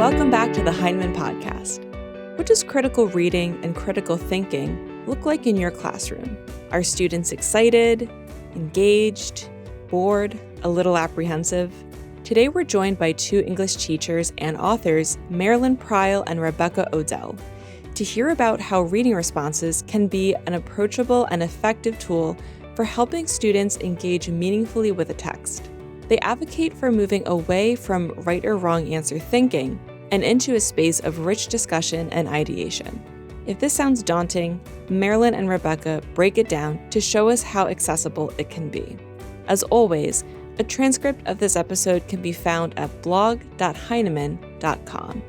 Welcome back to the Heinemann Podcast. What does critical reading and critical thinking look like in your classroom? Are students excited, engaged, bored, a little apprehensive? Today we're joined by two English teachers and authors, Marilyn Pryle and Rebekah Odell, to hear about how reading responses can be an approachable and effective tool for helping students engage meaningfully with a text. They advocate for moving away from right or wrong answer thinking and into a space of rich discussion and ideation. If this sounds daunting, Marilyn and Rebekah break it down to show us how accessible it can be. As always, a transcript of this episode can be found at blog.heinemann.com.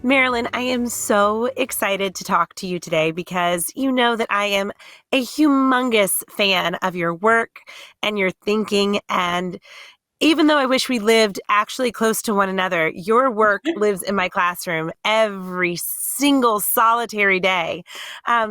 Marilyn, I am so excited to talk to you today because you know that I am a humongous fan of your work and your thinking. And even though I wish we lived actually close to one another, your work lives in my classroom every single solitary day.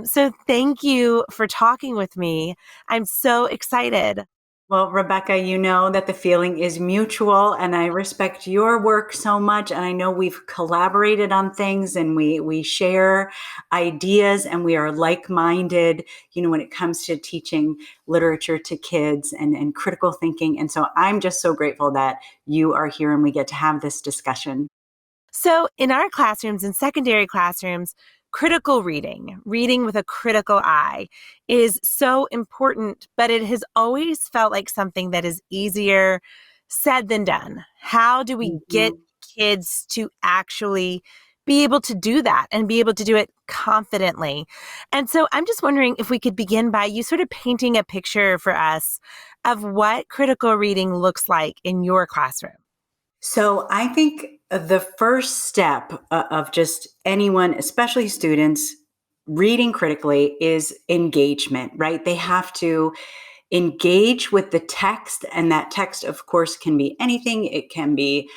So thank you for talking with me. I'm so excited. Well, Rebekah, you know that the feeling is mutual, and I respect your work so much. And I know we've collaborated on things and we share ideas and we are like-minded, when it comes to teaching literature to kids and critical thinking. And so I'm just so grateful that you are here and we get to have this discussion. So in our classrooms, in secondary classrooms, critical reading with a critical eye, is so important, but it has always felt like something that is easier said than done. How do we get kids to actually be able to do that and be able to do it confidently? And so I'm just wondering if we could begin by you sort of painting a picture for us of what critical reading looks like in your classroom. So I think the first step of just anyone, especially students, reading critically is engagement, right? They have to engage with the text, and that text, of course, can be anything. It can be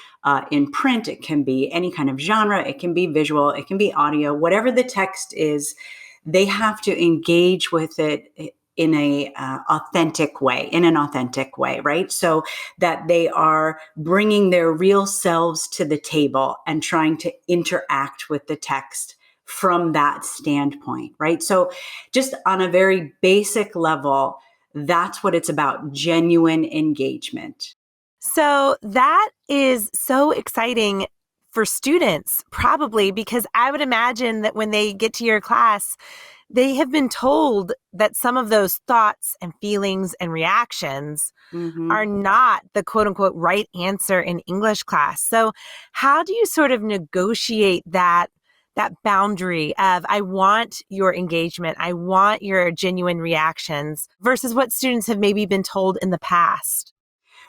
in print, it can be any kind of genre, it can be visual, it can be audio, whatever the text is, they have to engage with it in an authentic way, right? So that they are bringing their real selves to the table and trying to interact with the text from that standpoint, right? So just on a very basic level, that's what it's about, genuine engagement. So that is so exciting for students, probably, because I would imagine that when they get to your class, they have been told that some of those thoughts and feelings and reactions are not the quote unquote right answer in English class. So how do you sort of negotiate that boundary of, I want your engagement, I want your genuine reactions, versus what students have maybe been told in the past?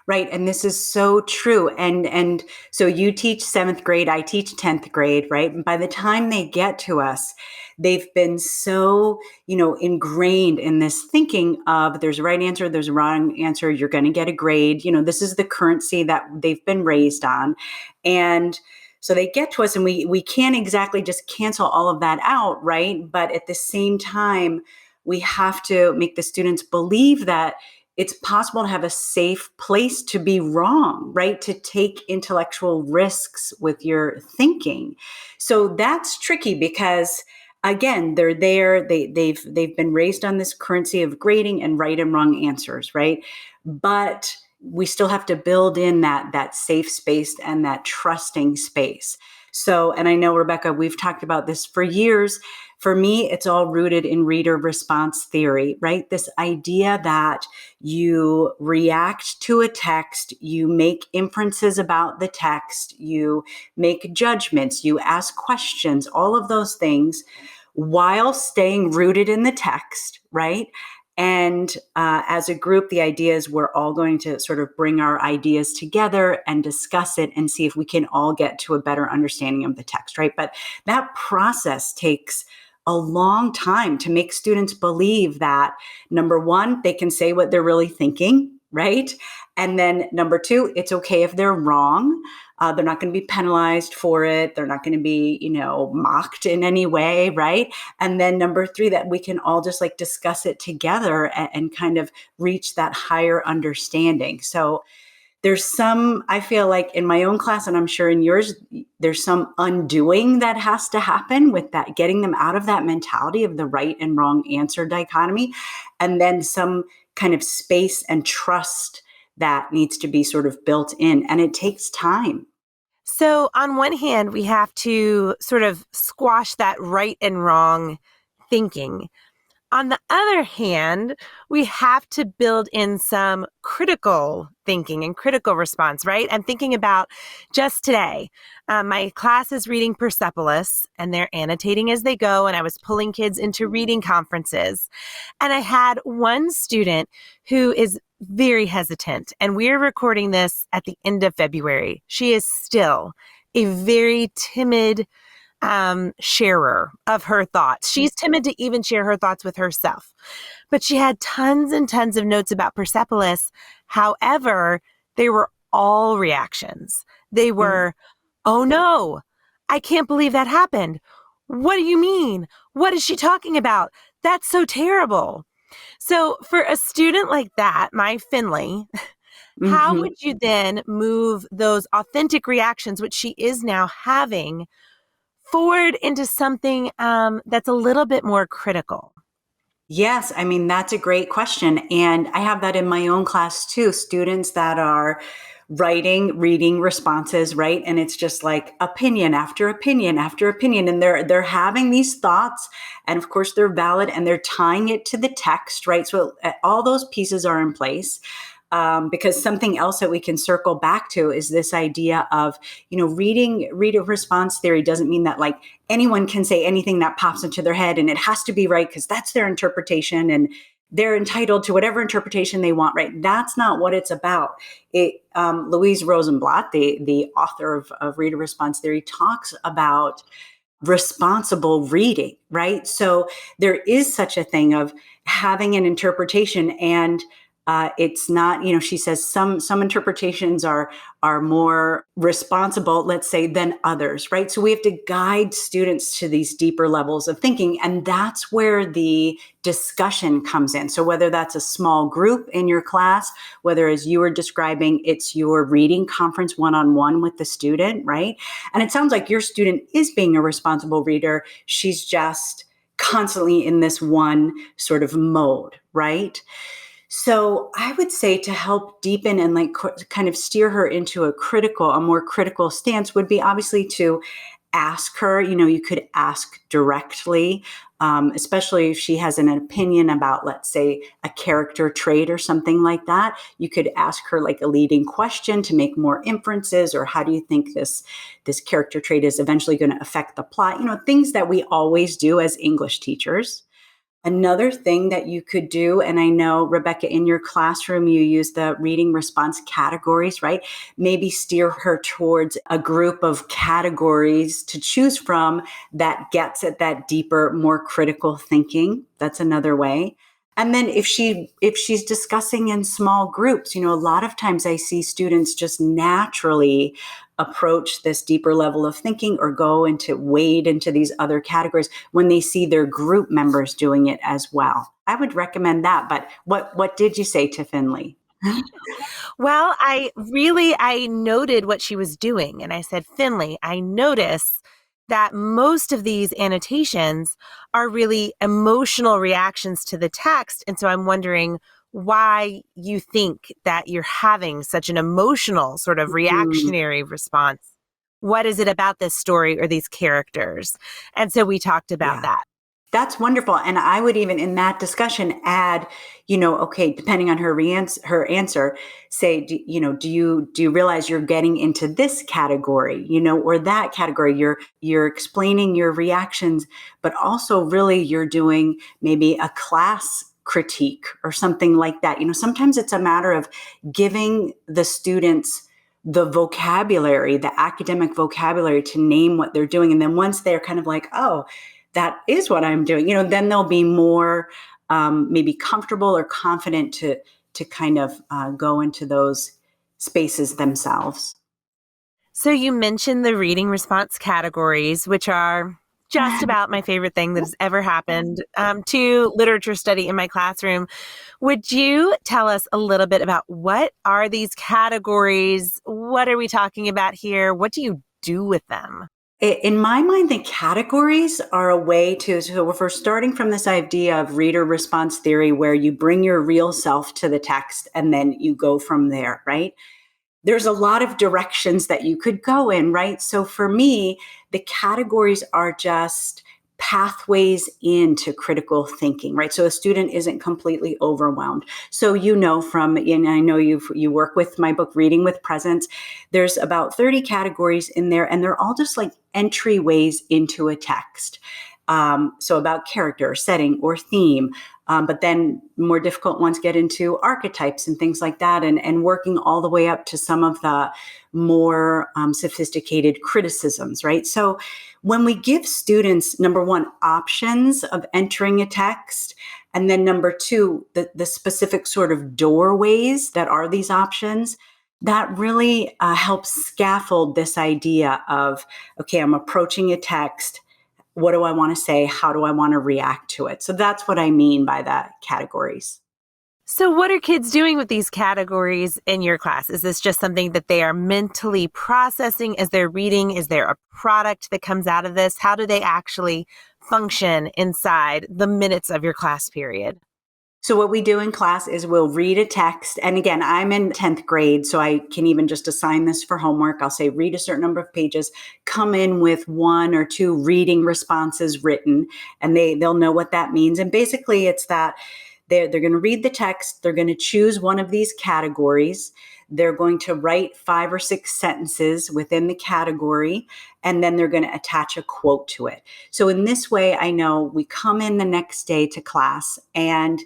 Right. And this is so true. And so you teach 7th grade, I teach 10th grade, right? And by the time they get to us, they've been so, ingrained in this thinking of there's a right answer, there's a wrong answer, you're going to get a grade. This is the currency that they've been raised on. And so they get to us and we can't exactly just cancel all of that out, right? But at the same time, we have to make the students believe that it's possible to have a safe place to be wrong, right? To take intellectual risks with your thinking. So that's tricky because, again, they're there. They've been raised on this currency of grading and right and wrong answers, right? But we still have to build in that safe space and that trusting space. So, and I know, Rebekah, we've talked about this for years. For me, it's all rooted in reader response theory, right? This idea that you react to a text, you make inferences about the text, you make judgments, you ask questions, all of those things while staying rooted in the text, right? And as a group, the idea is we're all going to sort of bring our ideas together and discuss it and see if we can all get to a better understanding of the text, right? But that process takes a long time to make students believe that, number one, they can say what they're really thinking, right? And then number two, it's okay if they're wrong. They're not going to be penalized for it. They're not going to be, mocked in any way, right? And then number three, that we can all just discuss it together and kind of reach that higher understanding. So there's some, I feel like in my own class, and I'm sure in yours, there's some undoing that has to happen with that, getting them out of that mentality of the right and wrong answer dichotomy, and then some kind of space and trust that needs to be sort of built in. And it takes time. So on one hand, we have to sort of squash that right and wrong thinking. On the other hand, we have to build in some critical thinking and critical response, right? I'm thinking about just today, my class is reading Persepolis and they're annotating as they go. And I was pulling kids into reading conferences. And I had one student who is very hesitant. And we're recording this at the end of February. She is still a very timid sharer of her thoughts. She's timid to even share her thoughts with herself. But she had tons and tons of notes about Persepolis. However, they were all reactions. They were, oh no, I can't believe that happened. What do you mean? What is she talking about? That's so terrible. So for a student like that, my Finley, how Mhm. would you then move those authentic reactions, which she is now having, forward into something that's a little bit more critical? Yes, I mean, that's a great question. And I have that in my own class too, students that are writing, reading responses, right? And it's just like opinion after opinion after opinion. And they're having these thoughts. And of course they're valid and they're tying it to the text, right? So all those pieces are in place. Because something else that we can circle back to is this idea of, reader response theory doesn't mean that like anyone can say anything that pops into their head and it has to be right because that's their interpretation and they're entitled to whatever interpretation they want, right? That's not what it's about. Louise Rosenblatt, the author of reader response theory, talks about responsible reading, right? So there is such a thing of having an interpretation, and it's not, she says some interpretations are more responsible, let's say, than others, right? So we have to guide students to these deeper levels of thinking, and that's where the discussion comes in. So whether that's a small group in your class, whether, as you were describing, it's your reading conference one-on-one with the student, right? And it sounds like your student is being a responsible reader. She's just constantly in this one sort of mode, right? So I would say to help deepen and like kind of steer her into a more critical stance would be obviously to ask her, you could ask directly, especially if she has an opinion about, let's say, a character trait or something like that. You could ask her like a leading question to make more inferences, or how do you think this character trait is eventually going to affect the plot? Things that we always do as English teachers. Another thing that you could do, and I know, Rebekah, in your classroom, you use the reading response categories, right? Maybe steer her towards a group of categories to choose from that gets at that deeper, more critical thinking. That's another way. And then if she's discussing in small groups, a lot of times I see students just naturally approach this deeper level of thinking or wade into these other categories when they see their group members doing it as well. I would recommend that. But what did you say to Finley? Well, I noted what she was doing. And I said, Finley, I notice that most of these annotations are really emotional reactions to the text. And so I'm wondering why you think that you're having such an emotional sort of reactionary response. What is it about this story or these characters? And so we talked about that. That's wonderful. And I would even in that discussion add, okay, depending on her answer, say, do you realize you're getting into this category, or that category? You're explaining your reactions, but also really you're doing maybe a class critique or something like that. Sometimes it's a matter of giving the students the vocabulary, the academic vocabulary to name what they're doing. And then once they're kind of like, oh, that is what I'm doing, then they'll be more maybe comfortable or confident to kind of go into those spaces themselves. So you mentioned the reading response categories, which are just about my favorite thing that has ever happened to literature study in my classroom. Would you tell us a little bit about what are these categories? What are we talking about here? What do you do with them? In my mind, the categories are a way to, so if we're starting from this idea of reader response theory, where you bring your real self to the text and then you go from there, right? There's a lot of directions that you could go in, right? So for me, the categories are just pathways into critical thinking, right? So a student isn't completely overwhelmed. So and I know you work with my book, Reading with Presence. There's about 30 categories in there, and they're all just like entryways into a text. So about character, setting, or theme. But then more difficult ones get into archetypes and things like that, and working all the way up to some of the more sophisticated criticisms, right? So when we give students, number one, options of entering a text, and then number two, the specific sort of doorways that are these options, that really helps scaffold this idea of, okay, I'm approaching a text. What do I want to say? How do I want to react to it? So that's what I mean by that categories. So what are kids doing with these categories in your class? Is this just something that they are mentally processing as they're reading? Is there a product that comes out of this? How do they actually function inside the minutes of your class period? So what we do in class is we'll read a text. And again, I'm in 10th grade, so I can even just assign this for homework. I'll say, read a certain number of pages, come in with 1 or 2 reading responses written, and they'll know what that means. And basically it's that they're going to read the text. They're going to choose one of these categories. They're going to write 5 or 6 sentences within the category, and then they're going to attach a quote to it. So in this way, I know we come in the next day to class, and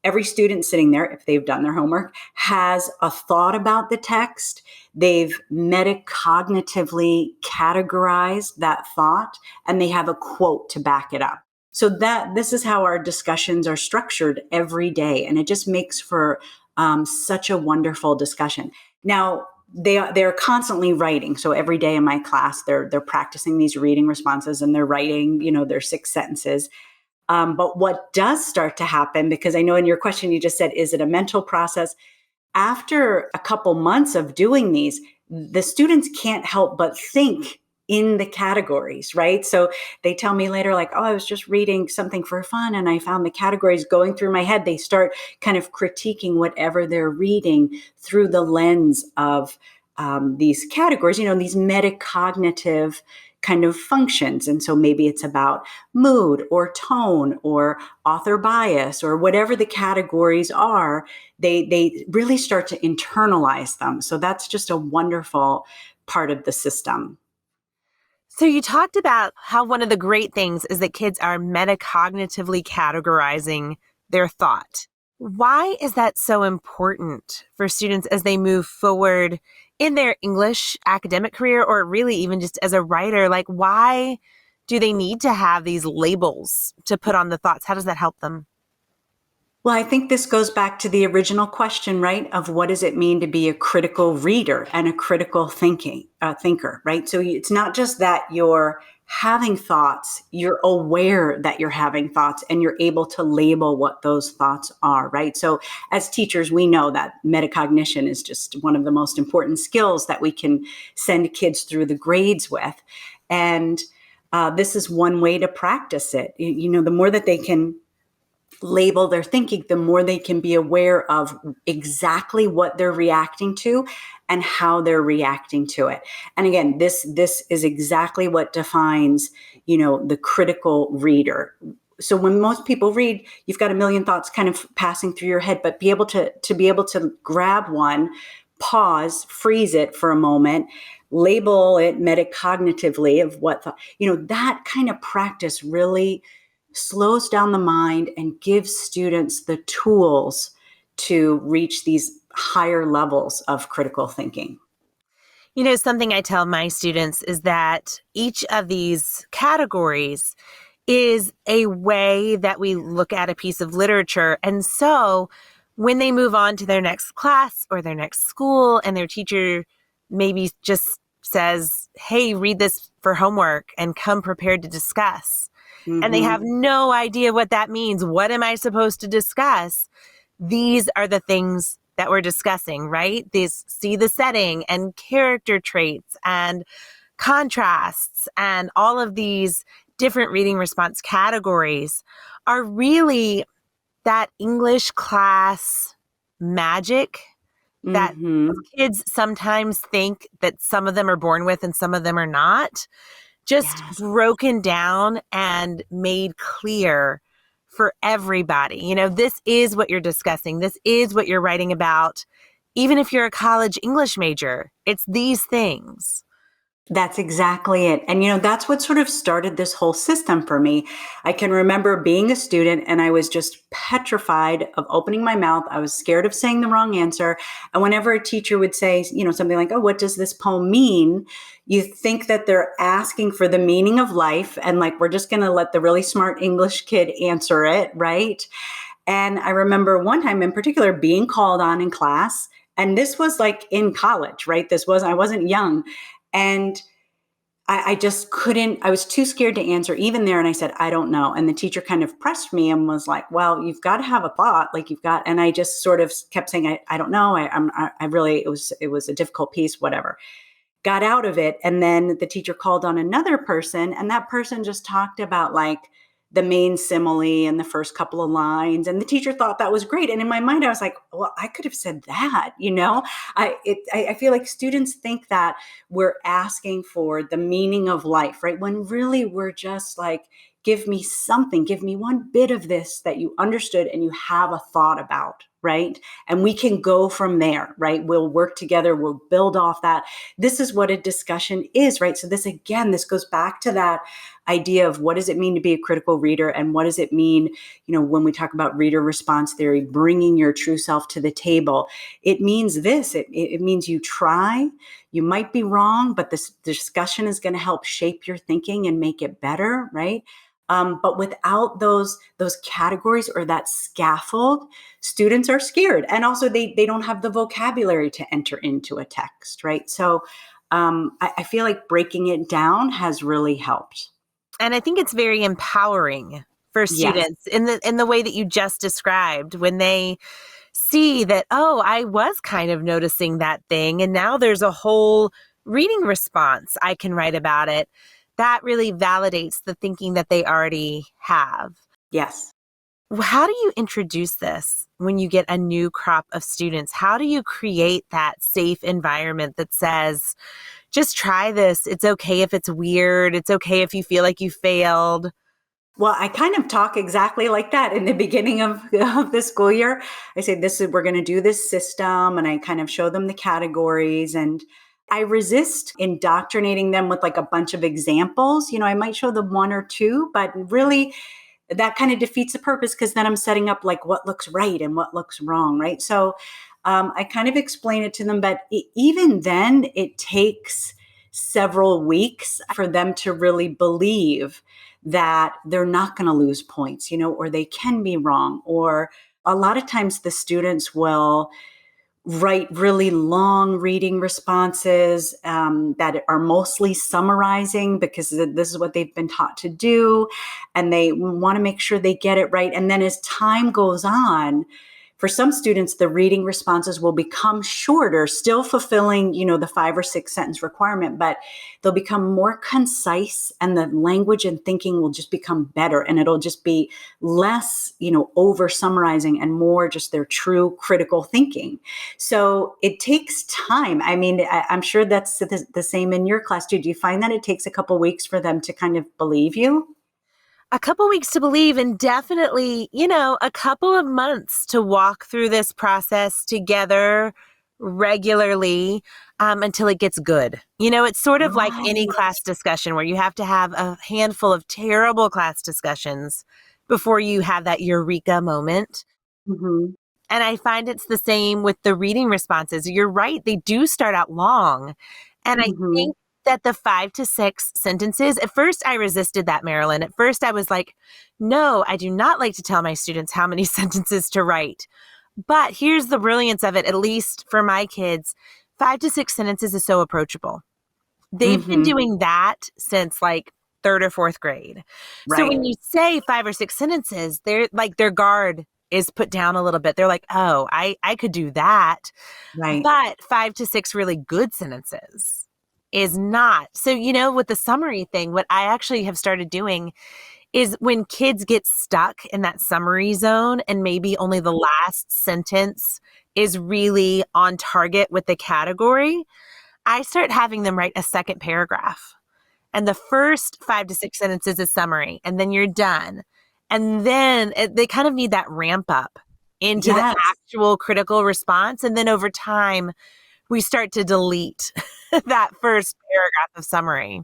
every student sitting there, if they've done their homework, has a thought about the text. They've metacognitively categorized that thought, and they have a quote to back it up. So this is how our discussions are structured every day, and it just makes for such a wonderful discussion. Now, they're constantly writing. So every day in my class, they're practicing these reading responses, and they're writing, their 6 sentences. But what does start to happen, because I know in your question you just said, is it a mental process? After a couple months of doing these, the students can't help but think in the categories, right? So they tell me later, like, oh, I was just reading something for fun and I found the categories going through my head. They start kind of critiquing whatever they're reading through the lens of these categories, these metacognitive kind of functions. And so maybe it's about mood or tone or author bias or whatever the categories are, they really start to internalize them. So that's just a wonderful part of the system. So you talked about how one of the great things is that kids are metacognitively categorizing their thought. Why is that so important for students as they move forward in their English academic career, or really even just as a writer? Like, why do they need to have these labels to put on the thoughts? How does that help them? Well, I think this goes back to the original question, right, of what does it mean to be a critical reader and a critical thinker, right? So it's not just that you're having thoughts, you're aware that you're having thoughts, and you're able to label what those thoughts are, right? So as teachers, we know that metacognition is just one of the most important skills that we can send kids through the grades with. And this is one way to practice it. The more that they can label their thinking, the more they can be aware of exactly what they're reacting to and how they're reacting to it. And again, this is exactly what defines, the critical reader. So when most people read, you've got a million thoughts kind of passing through your head, but be able to grab one, pause, freeze it for a moment, label it metacognitively of what that kind of practice really slows down the mind and gives students the tools to reach these higher levels of critical thinking. Something I tell my students is that each of these categories is a way that we look at a piece of literature. And so when they move on to their next class or their next school and their teacher maybe just says, hey, read this for homework and come prepared to discuss. And they Mm-hmm. have no idea what that means. What am I supposed to discuss? These are the things that we're discussing, right? These see the setting and character traits and contrasts and all of these different reading response categories are really that English class magic that Mm-hmm. kids sometimes think that some of them are born with and some of them are not, just Yes. broken down and made clear for everybody. You know, this is what you're discussing. This is what you're writing about. Even if you're a college English major, it's these things. That's exactly it. And, that's what sort of started this whole system for me. I can remember being a student and I was just petrified of opening my mouth. I was scared of saying the wrong answer. And whenever a teacher would say, something like, oh, what does this poem mean? You think that they're asking for the meaning of life. And like, we're just going to let the really smart English kid answer it. Right. And I remember one time in particular being called on in class. And this was like in college, right? I wasn't young. And I just couldn't, I was too scared to answer even there. And I said, I don't know. And the teacher kind of pressed me and was like, well, you've got to have a thought. And I just sort of kept saying, I don't know. I really, it was a difficult piece, whatever. Got out of it. And then the teacher called on another person and that person just talked about like the main simile in the first couple of lines. And the teacher thought that was great. And in my mind, I was like, well, I could have said that, I feel like students think that we're asking for the meaning of life, right? When really we're just like, give me something, give me one bit of this that you understood and you have a thought about, right? And we can go from there, right? We'll work together, we'll build off that. This is what a discussion is, right? So this goes back to that idea of what does it mean to be a critical reader and what does it mean, when we talk about reader response theory, bringing your true self to the table. It means this, it means you try, you might be wrong, but this discussion is going to help shape your thinking and make it better, right? But without those categories or that scaffold, students are scared. And also they don't have the vocabulary to enter into a text, right? So I feel like breaking it down has really helped. And I think it's very empowering for Yes. students in the way that you just described when they see that, oh, I was kind of noticing that thing. And now there's a whole reading response I can write about it. That really validates the thinking that they already have. Yes. How do you introduce this when you get a new crop of students? How do you create that safe environment that says, just try this. It's okay if it's weird. It's okay if you feel like you failed. Well, I kind of talk exactly like that in the beginning of the school year. I say, we're going to do this system, and I kind of show them the categories, and I resist indoctrinating them with like a bunch of examples. I might show them one or two, but really that kind of defeats the purpose because then I'm setting up like what looks right and what looks wrong, right? So I kind of explain it to them, but even then it takes several weeks for them to really believe that they're not going to lose points, or they can be wrong. Or a lot of times the students will write really long reading responses that are mostly summarizing because this is what they've been taught to do. And they want to make sure they get it right. And then as time goes on, for some students, the reading responses will become shorter, still fulfilling, the 5 or 6 sentence requirement, but they'll become more concise and the language and thinking will just become better. And it'll just be less, over summarizing and more just their true critical thinking. So it takes time. I mean, I'm sure that's the same in your class too. Do you find that it takes a couple of weeks for them to kind of believe you? A couple weeks to believe, and definitely, a couple of months to walk through this process together regularly until it gets good. It's sort of like any class discussion where you have to have a handful of terrible class discussions before you have that eureka moment. Mm-hmm. And I find it's the same with the reading responses. You're right. They do start out long. And I think that the 5 to 6 sentences, at first I resisted that, Marilyn. At first I was like, no, I do not like to tell my students how many sentences to write. But here's the brilliance of it, at least for my kids, 5 to 6 sentences is so approachable. They've been doing that since like third or fourth grade. So Right. when you say 5 or 6 sentences, they're like their guard is put down a little bit. They're like, oh, I could do that. Right. But 5 to 6 really good sentences is not. So, with the summary thing, what I actually have started doing is when kids get stuck in that summary zone and maybe only the last sentence is really on target with the category, I start having them write a second paragraph. And the first 5 to 6 sentences is summary, and then you're done. And then they kind of need that ramp up into the Yes. actual critical response. And then over time, we start to delete that first paragraph of summary.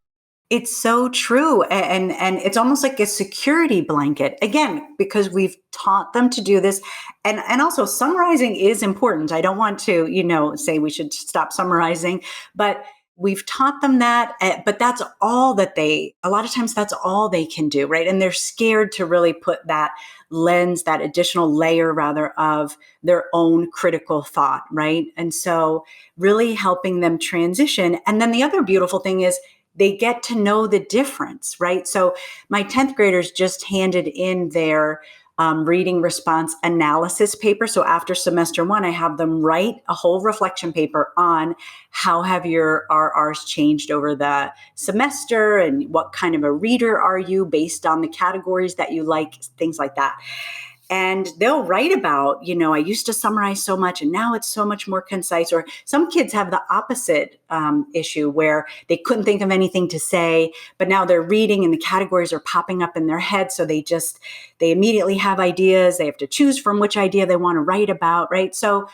It's so true. And it's almost like a security blanket, again, because we've taught them to do this. And also summarizing is important. I don't want to, say we should stop summarizing, but we've taught them that, but that's all that a lot of times that's all they can do, right? And they're scared to really put that lens, that additional layer rather of their own critical thought, right? And so really helping them transition. And then the other beautiful thing is they get to know the difference, right? So my 10th graders just handed in their reading response analysis paper. So after semester 1, I have them write a whole reflection paper on how have your RRs changed over the semester and what kind of a reader are you based on the categories that you like, things like that. And they'll write about, I used to summarize so much and now it's so much more concise. Or some kids have the opposite issue where they couldn't think of anything to say, but now they're reading and the categories are popping up in their head. So they immediately have ideas. They have to choose from which idea they want to write about, right? So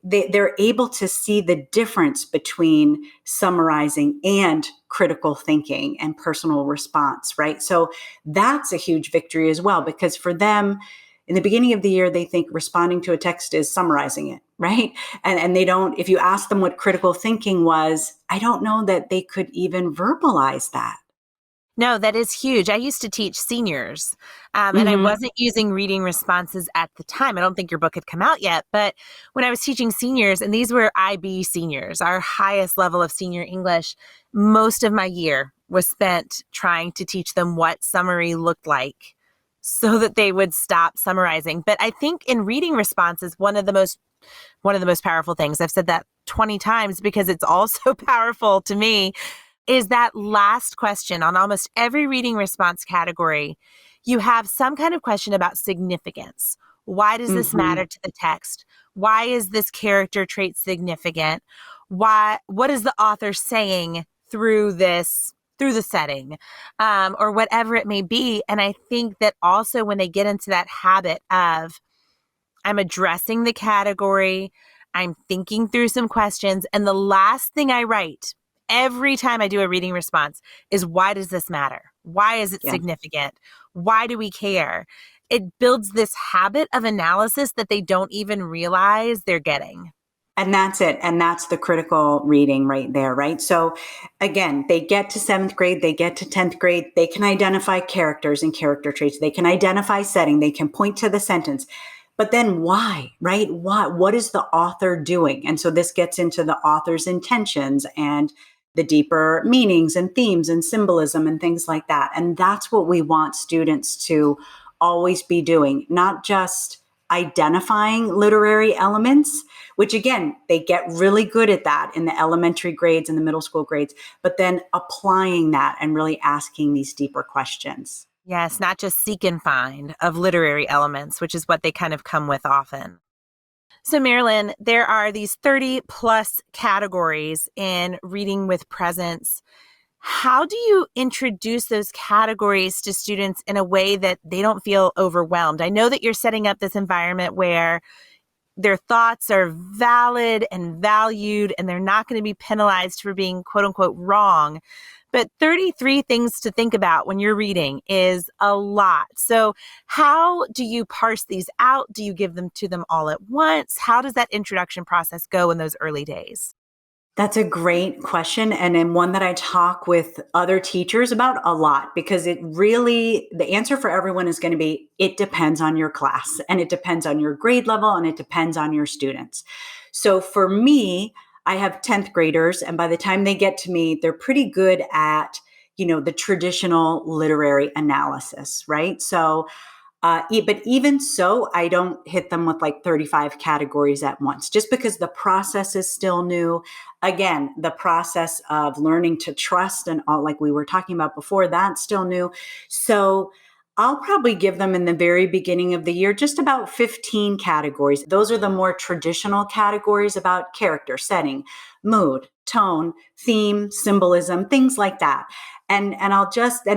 they're able to see the difference between summarizing and critical thinking and personal response, right? So that's a huge victory as well, because for them, in the beginning of the year, they think responding to a text is summarizing it, right? And they don't, if you ask them what critical thinking was, I don't know that they could even verbalize that. No, that is huge. I used to teach seniors, and I wasn't using reading responses at the time. I don't think your book had come out yet, but when I was teaching seniors, and these were IB seniors, our highest level of senior English, most of my year was spent trying to teach them what summary looked like so that they would stop summarizing. But I think in reading responses, one of the most powerful things, I've said that 20 times because it's also powerful to me, is that last question on almost every reading response category. You have some kind of question about significance. Why does this matter to the text? Why is this character trait significant? What is the author saying through the setting, or whatever it may be. And I think that also when they get into that habit of, I'm addressing the category, I'm thinking through some questions, and the last thing I write every time I do a reading response is, why does this matter? Why is it significant? Why do we care? It builds this habit of analysis that they don't even realize they're getting. And that's it. And that's the critical reading right there, right? So again, they get to 7th grade, they get to 10th grade, they can identify characters and character traits. They can identify setting, they can point to the sentence. But then why, right? What is the author doing? And so this gets into the author's intentions and the deeper meanings and themes and symbolism and things like that. And that's what we want students to always be doing, not just identifying literary elements, which again, they get really good at that in the elementary grades and the middle school grades, but then applying that and really asking these deeper questions. Yes, not just seek and find of literary elements, which is what they kind of come with often. So Marilyn, there are these 30 plus categories in reading with presence. How do you introduce those categories to students in a way that they don't feel overwhelmed? I know that you're setting up this environment where their thoughts are valid and valued, and they're not going to be penalized for being quote unquote wrong. But 33 things to think about when you're reading is a lot. So how do you parse these out? Do you give them to them all at once? How does that introduction process go in those early days? That's a great question, and one that I talk with other teachers about a lot, because the answer for everyone is going to be, it depends on your class, and it depends on your grade level, and it depends on your students. So for me, I have 10th graders, and by the time they get to me, they're pretty good at, the traditional literary analysis, right? So, but even so, I don't hit them with like 35 categories at once, just because the process is still new. Again, the process of learning to trust and all, like we were talking about before, that's still new. So I'll probably give them in the very beginning of the year just about 15 categories. Those are the more traditional categories about character, setting, mood, tone, theme, symbolism, things like that. And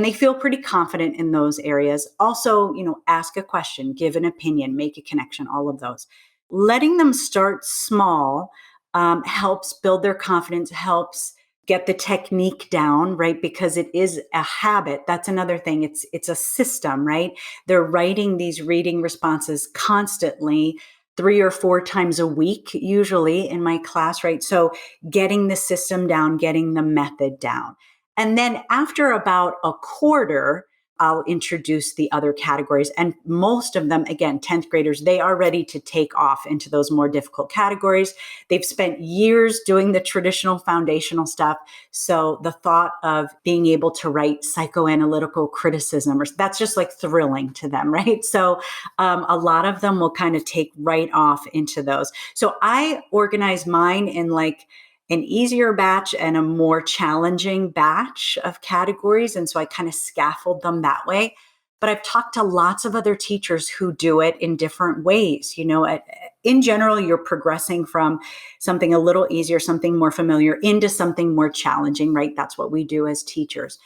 they feel pretty confident in those areas. Also, ask a question, give an opinion, make a connection, all of those. Letting them start small helps build their confidence, helps get the technique down, right? Because it is a habit. That's another thing. It's a system, right? They're writing these reading responses constantly, 3 or 4 times a week, usually in my class, right? So getting the system down, getting the method down. And then after about a quarter, I'll introduce the other categories. And most of them, again, 10th graders, they are ready to take off into those more difficult categories. They've spent years doing the traditional foundational stuff. So the thought of being able to write psychoanalytical criticism, that's just like thrilling to them, right? So a lot of them will kind of take right off into those. So I organize mine in like an easier batch and a more challenging batch of categories. And so I kind of scaffold them that way. But I've talked to lots of other teachers who do it in different ways. In general, you're progressing from something a little easier, something more familiar, into something more challenging, right? That's what we do as teachers.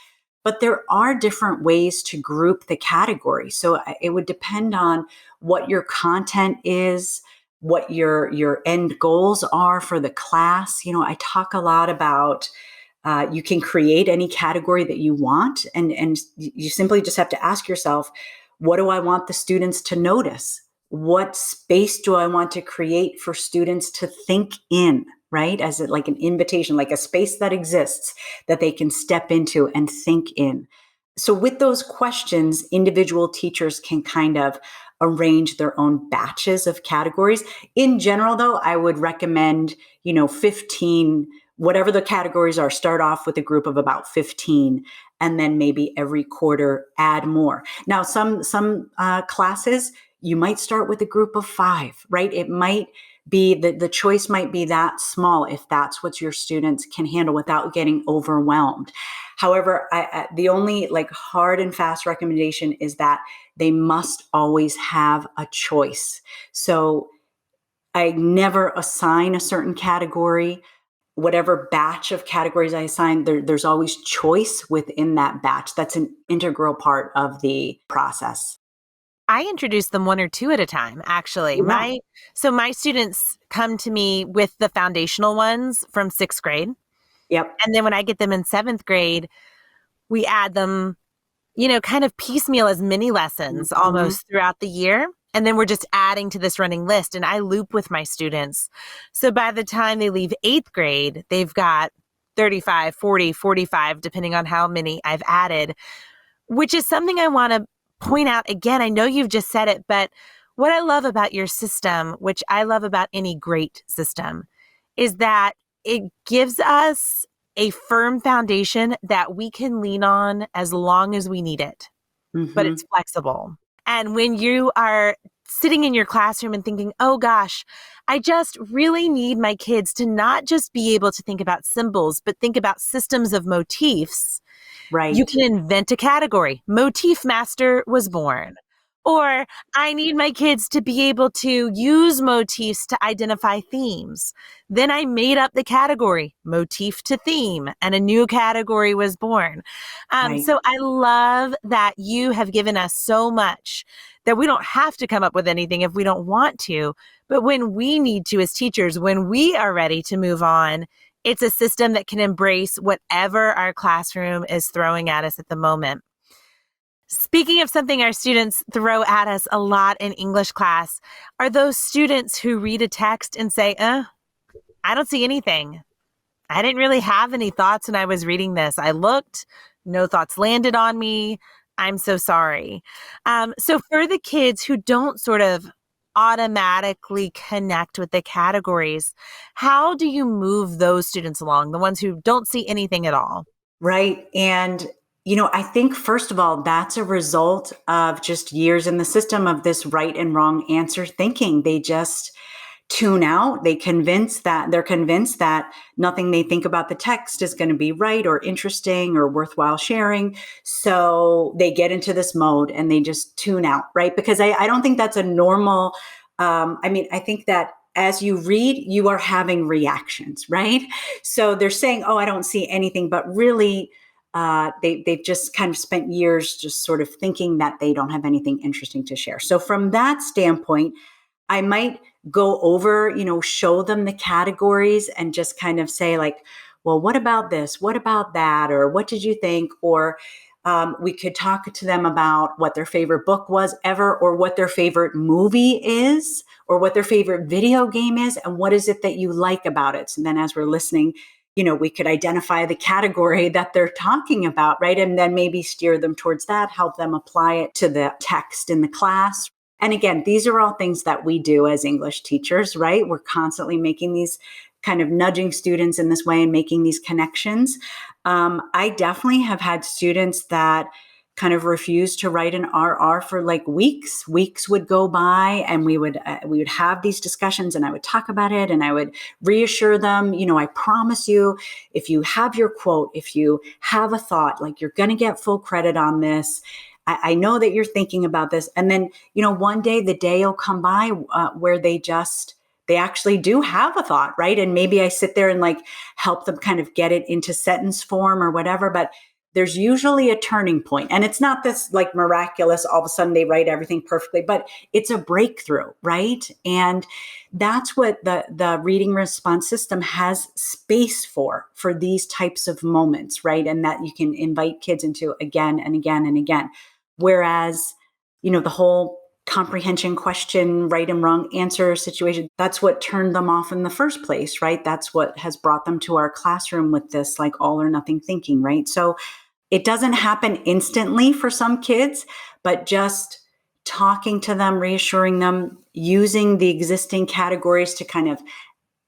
But there are different ways to group the categories. So it would depend on what your content is, what your end goals are for the class. I talk a lot about you can create any category that you want, and you simply just have to ask yourself, what do I want the students to notice? What space do I want to create for students to think in, right? As like an invitation, like a space that exists that they can step into and think in. So with those questions, individual teachers can kind of arrange their own batches of categories. In general, though, I would recommend, 15, whatever the categories are, start off with a group of about 15, and then maybe every quarter add more. Now, some classes, you might start with a group of 5, right? It might be the choice might be that small if that's what your students can handle without getting overwhelmed. However, the only like hard and fast recommendation is that they must always have a choice. So I never assign a certain category. Whatever batch of categories I assign, there's always choice within that batch. That's an integral part of the process. I introduce them 1 or 2 at a time, actually. Yeah. My students come to me with the foundational ones from 6th grade. Yep. And then when I get them in 7th grade, we add them, kind of piecemeal as mini lessons almost throughout the year. And then we're just adding to this running list. And I loop with my students. So by the time they leave 8th grade, they've got 35, 40, 45, depending on how many I've added, which is something I want to point out again. I know you've just said it, but what I love about your system, which I love about any great system, is that it gives us a firm foundation that we can lean on as long as we need it, but it's flexible. And when you are sitting in your classroom and thinking, oh gosh, I just really need my kids to not just be able to think about symbols, but think about systems of motifs. Right. You can invent a category. Motif master was born. Or I need my kids to be able to use motifs to identify themes. Then I made up the category, motif to theme, and a new category was born. Right. So I love that you have given us so much that we don't have to come up with anything if we don't want to. But when we need to as teachers, when we are ready to move on, it's a system that can embrace whatever our classroom is throwing at us at the moment. Speaking of something our students throw at us a lot in English class, are those students who read a text and say, I don't see anything. I didn't really have any thoughts when I was reading this. I looked, no thoughts landed on me. I'm so sorry. So for the kids who don't sort of automatically connect with the categories. How do you move those students along, the ones who don't see anything at all? Right. And, I think, first of all, that's a result of just years in the system of this right and wrong answer thinking. They just tune out. They're convinced that nothing they think about the text is going to be right or interesting or worthwhile sharing. So they get into this mode and they just tune out, right? Because I don't think that's a normal, I think that as you read, you are having reactions, right? So they're saying, oh, I don't see anything, but really, they've just kind of spent years just sort of thinking that they don't have anything interesting to share. So from that standpoint, I might go over, show them the categories and just kind of say like, well, what about this? What about that? Or what did you think? Or we could talk to them about what their favorite book was ever, or what their favorite movie is, or what their favorite video game is, and what is it that you like about it. So then as we're listening, we could identify the category that they're talking about, right? And then maybe steer them towards that, help them apply it to the text in the class. And again, these are all things that we do as English teachers, right? We're constantly making these kind of nudging students in this way and making these connections. I definitely have had students that kind of refused to write an RR for like weeks. Weeks would go by, and we would have these discussions, and I would talk about it, and I would reassure them, I promise you, if you have your quote, if you have a thought, like you're going to get full credit on this. I know that you're thinking about this. And then, one day the day will come by where they actually do have a thought, right? And maybe I sit there and like help them kind of get it into sentence form or whatever, but there's usually a turning point. And it's not this like miraculous, all of a sudden they write everything perfectly, but it's a breakthrough, right? And that's what the reading response system has space for these types of moments, right? And that you can invite kids into again and again and again. Whereas, the whole comprehension question, right and wrong answer situation, that's what turned them off in the first place, right? That's what has brought them to our classroom with this like all or nothing thinking, right? So it doesn't happen instantly for some kids, but just talking to them, reassuring them, using the existing categories to kind of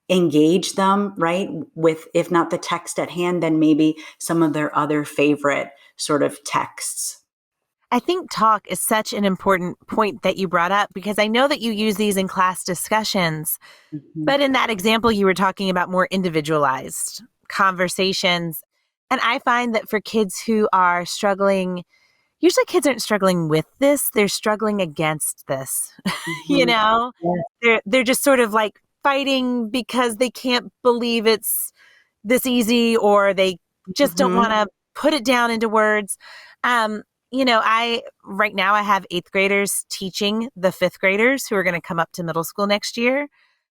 engage them, right? With, if not the text at hand, then maybe some of their other favorite sort of texts. I think talk is such an important point that you brought up, because I know that you use these in class discussions, but in that example, you were talking about more individualized conversations. And I find that for kids who are struggling, usually kids aren't struggling with this, they're struggling against this, Yeah. They're just sort of like fighting because they can't believe it's this easy, or they just don't want to put it down into words. Right now I have 8th graders teaching the 5th graders who are going to come up to middle school next year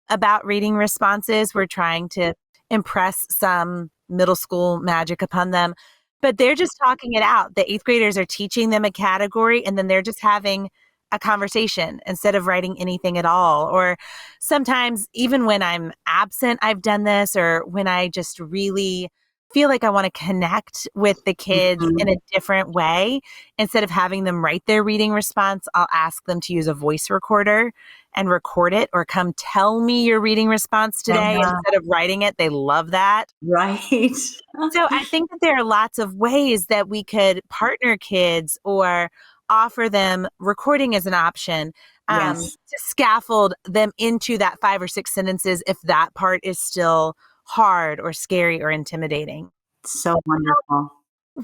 about reading responses. We're trying to impress some middle school magic upon them, but they're just talking it out. The 8th graders are teaching them a category, and then they're just having a conversation instead of writing anything at all. Or sometimes even when I'm absent, I've done this, or when I just really feel like I want to connect with the kids in a different way. Instead of having them write their reading response, I'll ask them to use a voice recorder and record it, or come tell me your reading response today instead of writing it. They love that. Right. So I think that there are lots of ways that we could partner kids or offer them recording as an option to scaffold them into that 5 or 6 sentences if that part is still hard or scary or intimidating. So wonderful.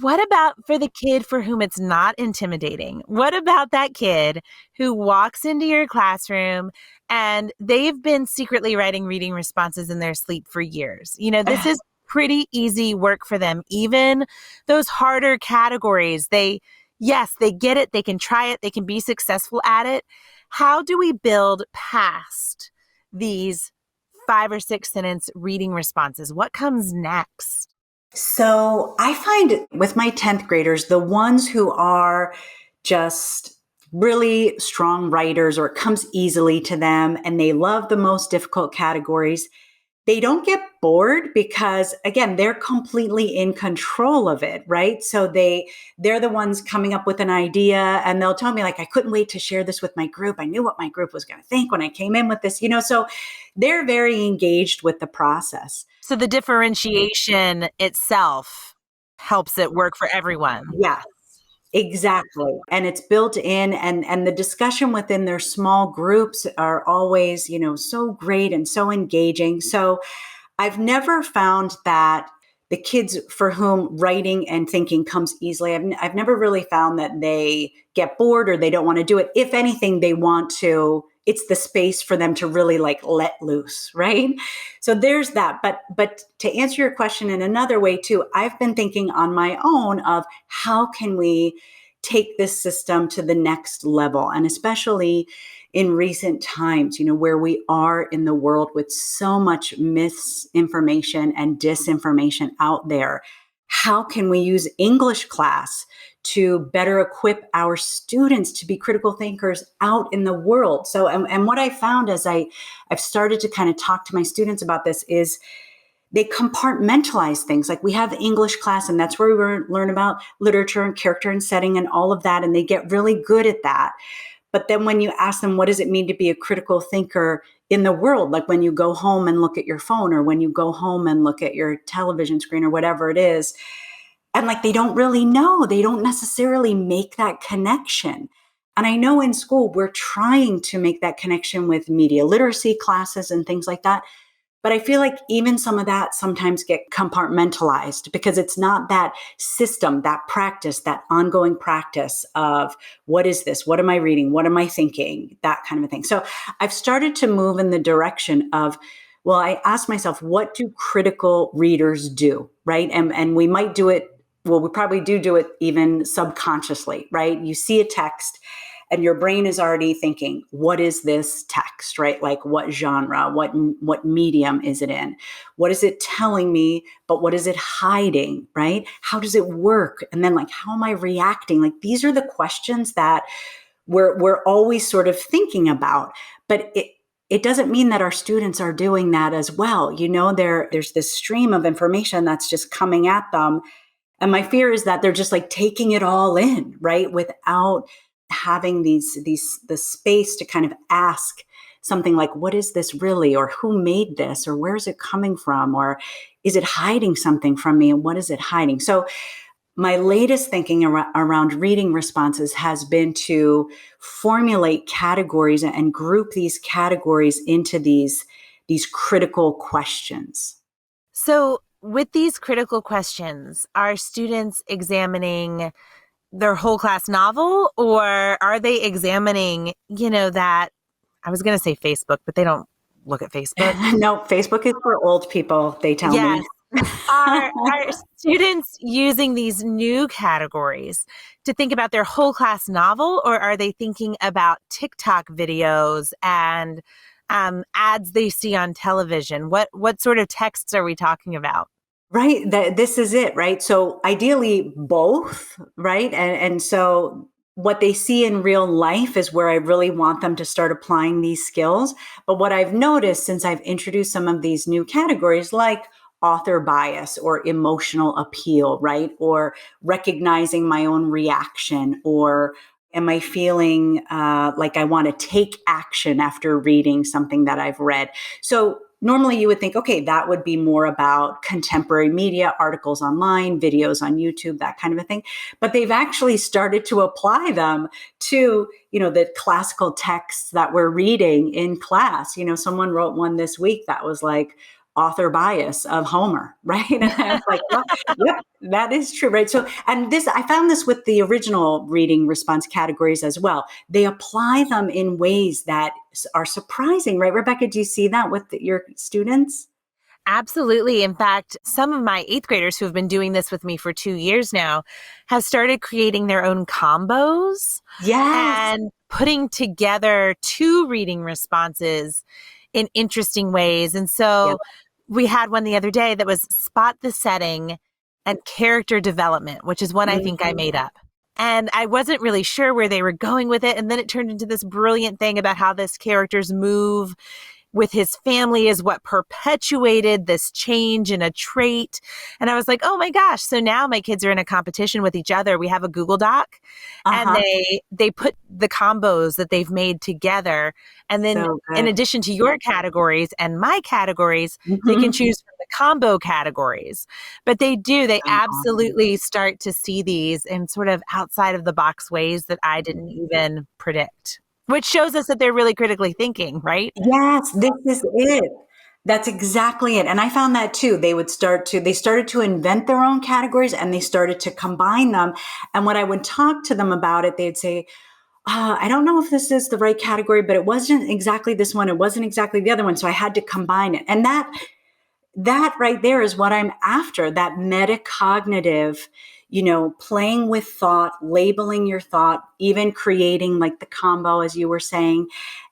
What about for the kid for whom it's not intimidating? What about that kid who walks into your classroom and they've been secretly writing reading responses in their sleep for years? This is pretty easy work for them. Even those harder categories, they get it, they can try it, they can be successful at it. How do we build past these 5 or 6 sentence reading responses? What comes next? So I find with my 10th graders, the ones who are just really strong writers, or it comes easily to them and they love the most difficult categories, they don't get bored because, again, they're completely in control of it, right? So they're the ones coming up with an idea, and they'll tell me, like, I couldn't wait to share this with my group. I knew what my group was going to think when I came in with this, so they're very engaged with the process. So the differentiation itself helps it work for everyone. Yeah. Exactly. And it's built in, and the discussion within their small groups are always, so great and so engaging. So I've never found that the kids for whom writing and thinking comes easily, I've never really found that they get bored or they don't want to do it. If anything, they want to, it's the space for them to really like let loose, right? So there's that. But to answer your question in another way too, I've been thinking on my own of how can we take this system to the next level, and especially in recent times, where we are in the world with so much misinformation and disinformation out there. How can we use English class to better equip our students to be critical thinkers out in the world? So, and what I found as I've started to kind of talk to my students about this is they compartmentalize things. Like, we have English class, and that's where we learn about literature and character and setting and all of that. And they get really good at that. But then when you ask them, what does it mean to be a critical thinker in the world? Like when you go home and look at your phone, or when you go home and look at your television screen, or whatever it is. And like, they don't really know, they don't necessarily make that connection. And I know in school, we're trying to make that connection with media literacy classes and things like that. But I feel like even some of that sometimes get compartmentalized because it's not that system, that practice, that ongoing practice of what is this? What am I reading? What am I thinking? That kind of a thing. So I've started to move in the direction of, well, I asked myself, what do critical readers do, right? And we might do it, well, we probably do it even subconsciously, right? You see a text and your brain is already thinking, what is this text, right? Like, what genre, what medium is it in? What is it telling me, but what is it hiding, right? How does it work? And then, like, how am I reacting? Like, these are the questions that we're always sort of thinking about. But it doesn't mean that our students are doing that as well. There's this stream of information that's just coming at them. And my fear is that they're just like taking it all in, right? Without having the space to kind of ask something like, what is this really? Or who made this? Or where's it coming from? Or is it hiding something from me? And what is it hiding? So my latest thinking around reading responses has been to formulate categories and group these categories into these critical questions. So with these critical questions, are students examining their whole class novel, or are they examining, that, I was going to say Facebook, but they don't look at Facebook. No, Facebook is for old people, they tell me. Are students using these new categories to think about their whole class novel, or are they thinking about TikTok videos and ads they see on television? What sort of texts are we talking about? Right. This is it, right? So ideally both, right? And so what they see in real life is where I really want them to start applying these skills. But what I've noticed since I've introduced some of these new categories, like author bias or emotional appeal, right? Or recognizing my own reaction, or am I feeling like I want to take action after reading something that I've read? So normally you would think, okay, that would be more about contemporary media, articles online, videos on YouTube, that kind of a thing. But they've actually started to apply them to, the classical texts that we're reading in class. Someone wrote one this week that was like, author bias of Homer, right? And I was like, well, yep, that is true, right? So, and I found this with the original reading response categories as well. They apply them in ways that are surprising, right? Rebekah, do you see that with your students? Absolutely. In fact, some of my 8th graders who have been doing this with me for 2 years now have started creating their own combos. Yes. And putting together 2 reading responses in interesting ways. And so we had one the other day that was spot the setting and character development, which is one I think I made up. And I wasn't really sure where they were going with it. And then it turned into this brilliant thing about how this characters move with his family is what perpetuated this change in a trait. And I was like, oh my gosh. So now my kids are in a competition with each other. We have a Google Doc and they put the combos that they've made together. And then in addition to your categories and my categories, they can choose from the combo categories. But they absolutely start to see these in sort of outside of the box ways that I didn't even predict, which shows us that they're really critically thinking, right? Yes, this is it. That's exactly it. And I found that too. They started to invent their own categories and they started to combine them. And when I would talk to them about it, they'd say, I don't know if this is the right category, but it wasn't exactly this one. It wasn't exactly the other one. So I had to combine it. And that right there is what I'm after, that metacognitive, playing with thought, labeling your thought, even creating like the combo, as you were saying.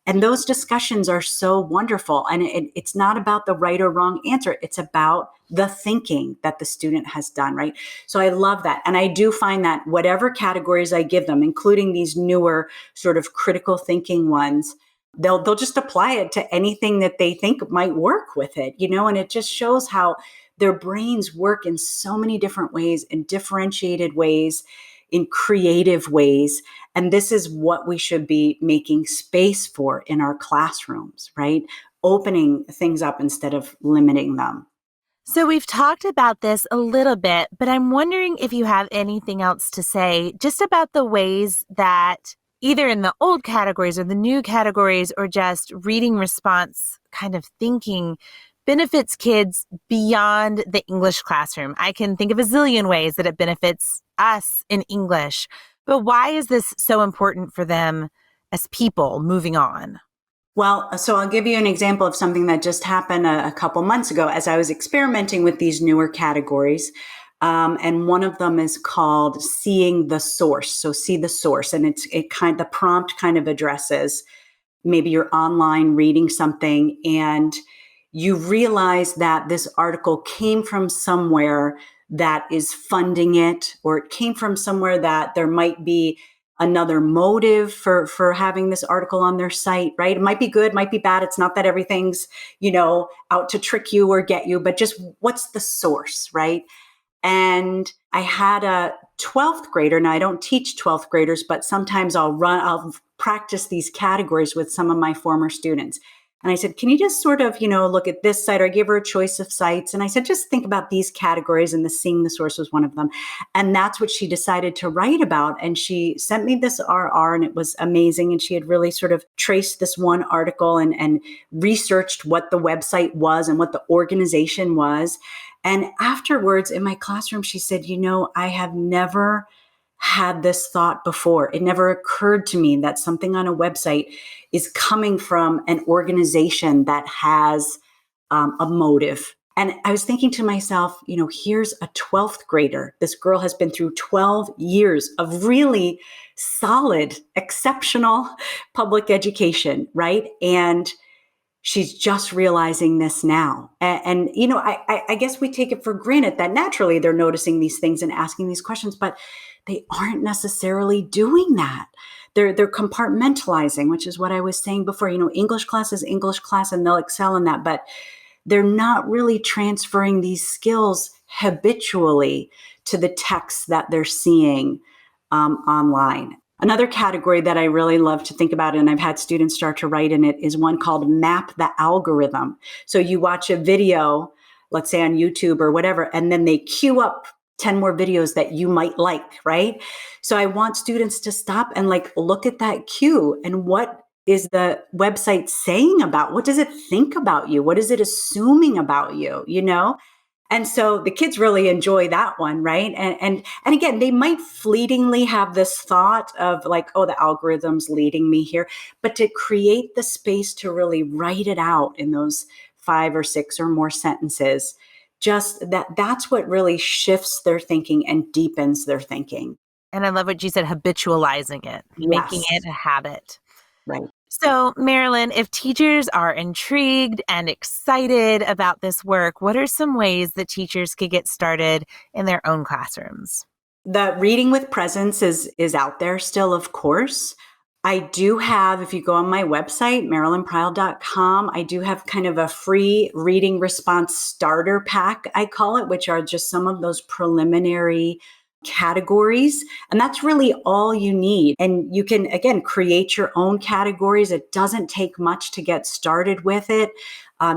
And those discussions are so wonderful. And it's not about the right or wrong answer. It's about the thinking that the student has done, right? So I love that. And I do find that whatever categories I give them, including these newer sort of critical thinking ones, they'll just apply it to anything that they think might work with it, and it just shows how their brains work in so many different ways, in differentiated ways, in creative ways. And this is what we should be making space for in our classrooms, right? Opening things up instead of limiting them. So we've talked about this a little bit, but I'm wondering if you have anything else to say just about the ways that either in the old categories or the new categories or just reading response kind of thinking benefits kids beyond the English classroom. I can think of a zillion ways that it benefits us in English, but why is this so important for them as people moving on? Well, so I'll give you an example of something that just happened a couple months ago as I was experimenting with these newer categories. And one of them is called Seeing the Source. So see the source. And the prompt kind of addresses maybe you're online reading something and you realize that this article came from somewhere that is funding it, or it came from somewhere that there might be another motive for having this article on their site, right? It might be good, might be bad. It's not that everything's, out to trick you or get you, but just what's the source, right? And I had a 12th grader. Now I don't teach 12th graders, but sometimes I'll practice these categories with some of my former students. And I said, can you just sort of, look at this site, or I gave her a choice of sites. And I said, just think about these categories, and the Seeing the Source was one of them. And that's what she decided to write about. And she sent me this RR, and it was amazing. And she had really sort of traced this one article and researched what the website was and what the organization was. And afterwards in my classroom, she said, I have never had this thought before. It never occurred to me that something on a website is coming from an organization that has a motive. And I was thinking to myself, here's a 12th grader. This girl has been through 12 years of really solid, exceptional public education, right? And she's just realizing this now. And I guess we take it for granted that naturally they're noticing these things and asking these questions, but they aren't necessarily doing that. They're compartmentalizing, which is what I was saying before. English class is English class and they'll excel in that, but they're not really transferring these skills habitually to the texts that they're seeing online. Another category that I really love to think about, and I've had students start to write in it, is one called Map the Algorithm. So you watch a video, let's say on YouTube or whatever, and then they queue up 10 more videos that you might like, right? So I want students to stop and look at that queue and what is the website saying about, what does it think about you? What is it assuming about you, And so the kids really enjoy that one, right? And again, they might fleetingly have this thought of the algorithm's leading me here, but to create the space to really write it out in those 5 or 6 or more sentences, just that's what really shifts their thinking and deepens their thinking. And I love what you said, habitualizing it, making it a habit. Right. So, Marilyn, if teachers are intrigued and excited about this work, what are some ways that teachers could get started in their own classrooms? The Reading with Presence is out there still, of course. I do have, if you go on my website, marilynpryle.com, I do have kind of a free reading response starter pack, I call it, which are just some of those preliminary categories. And that's really all you need. And you can, again, create your own categories. It doesn't take much to get started with it.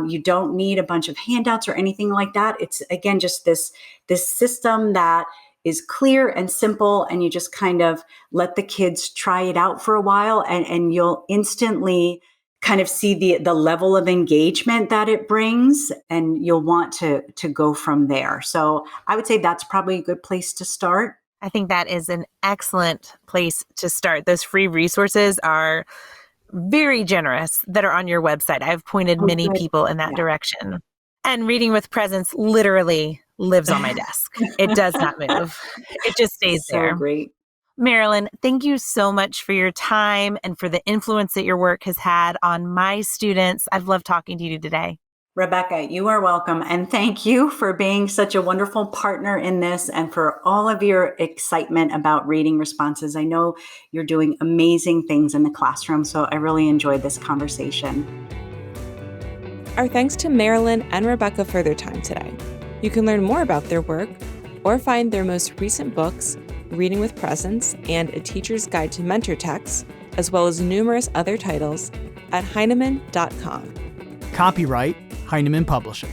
You don't need a bunch of handouts or anything like that. It's, again, just this system that is clear and simple, and you just kind of let the kids try it out for a while, and you'll instantly kind of see the level of engagement that it brings, and you'll want to go from there. So I would say that's probably a good place to start. I think that is an excellent place to start. Those free resources are very generous that are on your website. I've pointed many people in that direction. And Reading with Presence literally lives on my desk. It does not move. It just stays there. So great. Marilyn, thank you so much for your time and for the influence that your work has had on my students. I've loved talking to you today. Rebekah, you are welcome. And thank you for being such a wonderful partner in this and for all of your excitement about reading responses. I know you're doing amazing things in the classroom, so I really enjoyed this conversation. Our thanks to Marilyn and Rebekah for their time today. You can learn more about their work or find their most recent books, Reading with Presence and A Teacher's Guide to Mentor Texts, as well as numerous other titles, at Heinemann.com. Copyright Heinemann Publishing.